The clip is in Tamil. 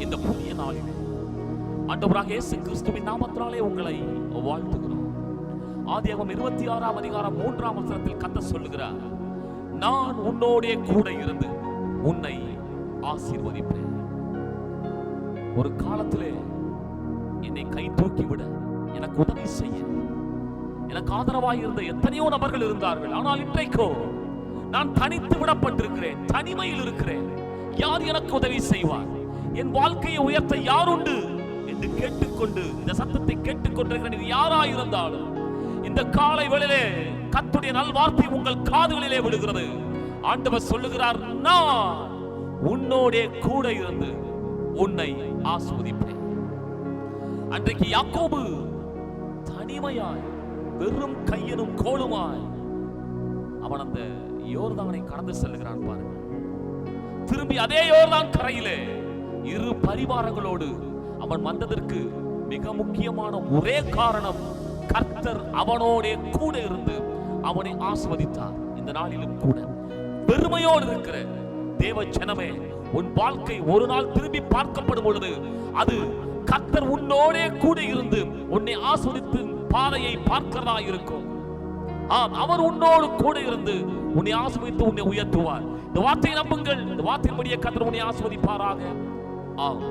இந்த புதிய நாளில் ஆண்டவராக இயேசு கிறிஸ்துவின் நாமத்தினாலே உங்களை வாழ்த்துகிறோம். ஆதியாகமம் 26ஆம் அதிகாரம் 3ஆம் வசனத்தில் கர்த்தர் சொல்லுகிறார், நான் உன்னோடே கூட இருந்து உன்னை ஆசீர்வதிப்பேன். ஒரு காலத்திலே என்னை கை தூக்கி விட, எனக்கு உதவி செய்ய, எனக்கு ஆதரவாய் இருந்த எத்தனையோ நபர்கள் இருந்தார்கள். ஆனால் இன்றைக்கோ நான் தனித்து விடப்பட்டிருக்கிறேன், தனிமையில் இருக்கிறேன். யார் எனக்கு உதவி செய்வார்? என் வாழ்க்கையை உயர்த்த யார் உண்டு என்று கேட்டுக்கொண்டு, இந்த சத்தத்தை கேட்டுக்கொண்டிருக்கிற யாராயிருந்தாலும் இந்த காலை வேளையிலே கர்த்தருடைய நல்வார்த்தை உங்கள் காதுகளிலே விழுகிறது. ஆண்டவர் சொல்லுகிறார், நான் உன்னோடே கூட இருந்து உன்னை ஆசீர்வதிப்பேன். அன்றைக்கு யாக்கோபு தனிமையாய் வெறும் கையனும் கோலுமாய் அவன் அந்த யோர்தானை கடந்து செல்லுகிறான். பாருங்க, திரும்பி அதே யோர்தான் கரையிலே இரு பரிவாரங்களோடு அவன் வந்ததற்கு மிக முக்கியமான ஒரே காரணம், கர்த்தர் அவனோட கூட இருந்து அவனை ஆசீர்வதித்தார். இந்த நாளிலும் கூட பெருமையோடு இருக்கிற தேவ ஜனமே, உன் வாழ்க்கை ஒரு நாள் திரும்பி பார்க்கப்படும் பொழுது அது கர்த்தர் உன்னோட கூட இருந்து உன்னை ஆசீர்வதித்து பாதையை பார்க்கிறதா இருக்கும். அவர் உன்னோடு கூட இருந்து உன்னை ஆசீர்வதித்து உன்னை உயர்த்துவார். இந்த வார்த்தையை நம்புங்கள். இந்த வார்த்தையின்படியே கர்த்தர் உன்னை ஆசீர்வதிப்பாராக. ஆம்.